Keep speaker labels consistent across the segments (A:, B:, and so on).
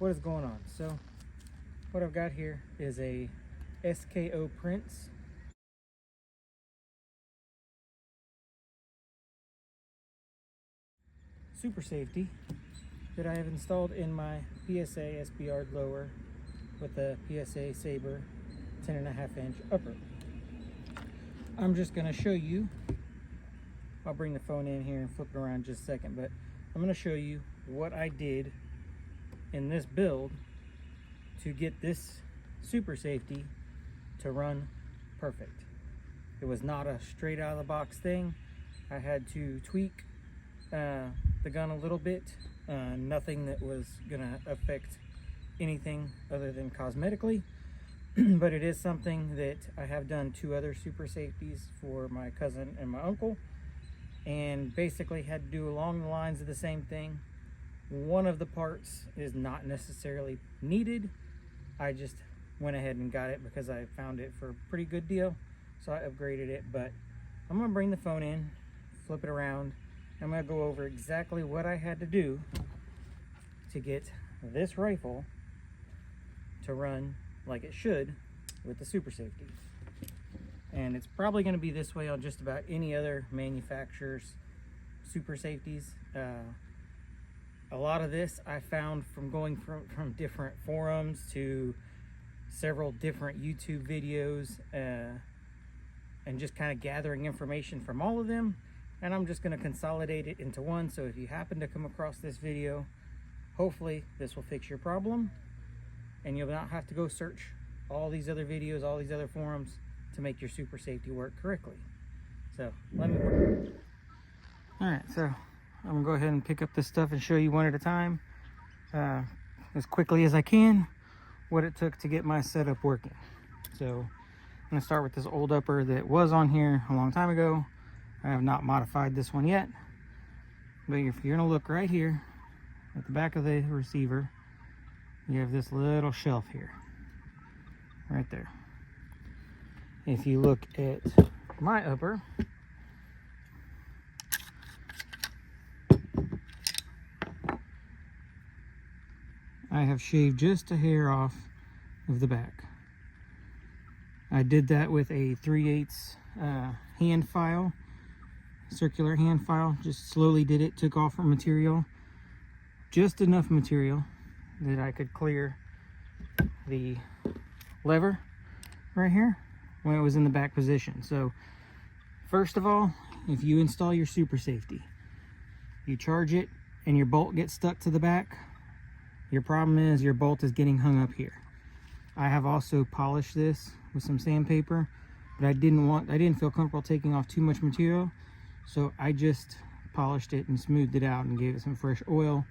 A: what is going on? So what I've got here is a SKO Prince Super Safety that I have installed in my PSA SBR lower with a PSA Saber 10.5-inch upper. I'm just going to show you, I'll bring the phone in here and flip it around just a second, but I'm going to show you what I did in this build to get this Super Safety to run perfect. It was not a straight out of the box thing. I had to tweak the gun a little bit, nothing that was gonna affect anything other than cosmetically, but it is something that I have done 2 other Super Safeties for my cousin and my uncle, and basically had to do along the lines of the same thing. One of the parts is not necessarily needed. I just went ahead and got it because I found it for a pretty good deal, so I upgraded it. But I'm gonna bring the phone in, flip it around, I'm going to go over exactly what I had to do to get this rifle to run like it should with the Super Safety. And it's probably going to be this way on just about any other manufacturer's Super Safeties. A lot of this I found from going from different forums to several different YouTube videos, and just kind of gathering information from all of them. And I'm just going to consolidate it into one, so if you happen to come across this video, hopefully this will fix your problem and you'll not have to go search all these other videos, all these other forums to make your Super Safety work correctly. So let me work. Alright, so I'm going to go ahead and pick up this stuff and show you one at a time, as quickly as I can, what it took to get my setup working. So I'm going to start with this old upper that was on here a long time ago. I have not modified this one yet, but if you're going to look right here at the back of the receiver, you have this little shelf here, right there. If you look at my upper, I have shaved just a hair off of the back. I did that with a 3/8 hand file, circular hand file. Just slowly did it, took off from material, just enough material that I could clear the lever right here when it was in the back position. So first of all, if you install your Super Safety, you charge it and your bolt gets stuck to the back, your problem is your bolt is getting hung up here. I have also polished this with some sandpaper, but I didn't feel comfortable taking off too much material, so I just polished it and smoothed it out and gave it some fresh oil.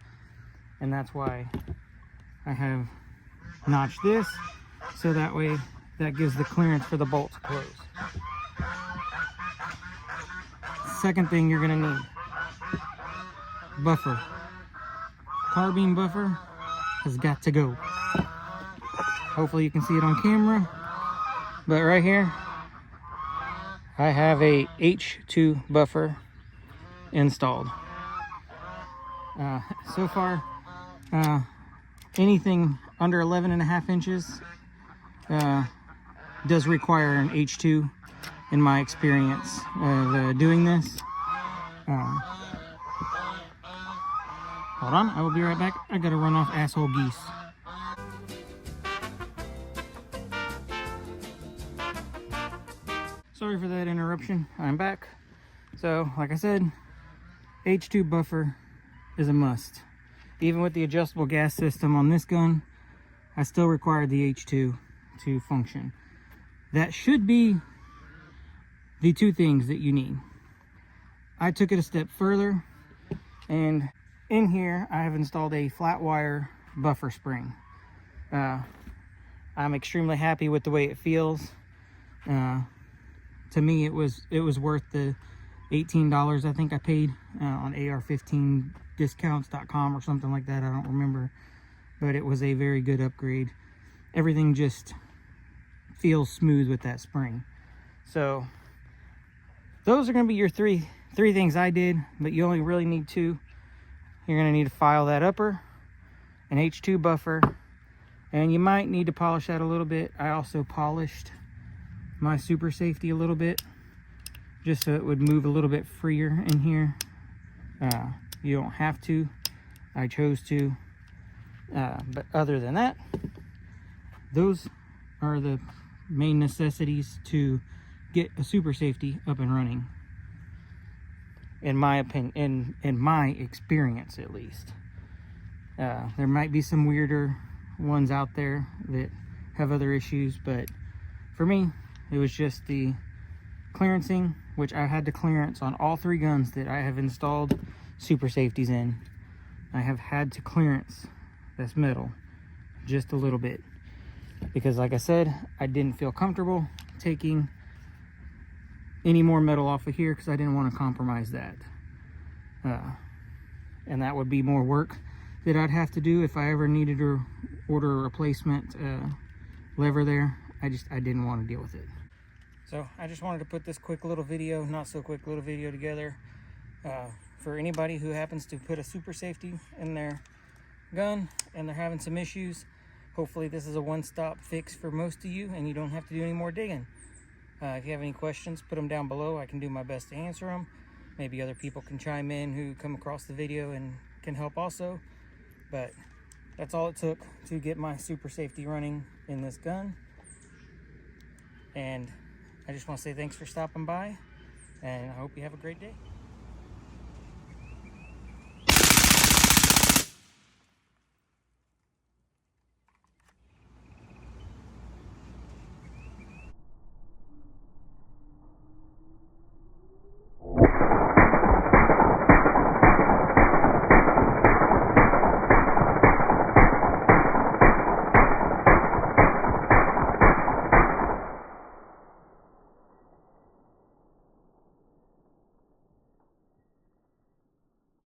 A: And that's why I have notched this, so that way that gives the clearance for the bolt to close. Second thing you're going to need, buffer. Carbine buffer has got to go. Hopefully you can see it on camera, but right here I have a H2 buffer installed. So far, anything under 11.5 inches does require an H2 in my experience of doing this. Hold on, I will be right back. I gotta run off asshole geese. Sorry for that interruption. I'm back. So, like I said, H2 buffer is a must. Even with the adjustable gas system on this gun, I still require the H2 to function. That should be the 2 things that you need. I took it a step further, and in here I have installed a flat wire buffer spring. I'm extremely happy with the way it feels. To me, it was worth the $18 I think I paid on ar15discounts.com or something like that. I don't remember, but it was a very good upgrade. Everything just feels smooth with that spring. So those are going to be your three things I did, but you only really need 2. You're going to need to file that upper, an H2 buffer, and you might need to polish that a little bit. I also polished my Super Safety a little bit, just so it would move a little bit freer in here. You don't have to. I chose to. But other than that, those are the main necessities to get a Super Safety up and running, in my opinion, in my experience at least. There might be some weirder ones out there that have other issues, but for me, it was just the clearancing, which I had to clearance on all 3 guns that I have installed Super Safeties in. I have had to clearance this metal just a little bit, because like I said, I didn't feel comfortable taking any more metal off of here because I didn't want to compromise that. And that would be more work that I'd have to do if I ever needed to order a replacement lever there. I didn't want to deal with it. So I just wanted to put this quick little video, not so quick little video together, for anybody who happens to put a Super Safety in their gun and they're having some issues. Hopefully this is a one-stop fix for most of you and you don't have to do any more digging. If you have any questions, put them down below. I can do my best to answer them. Maybe other people can chime in who come across the video and can help also. But that's all it took to get my Super Safety running in this gun. And I just want to say thanks for stopping by, and I hope you have a great day.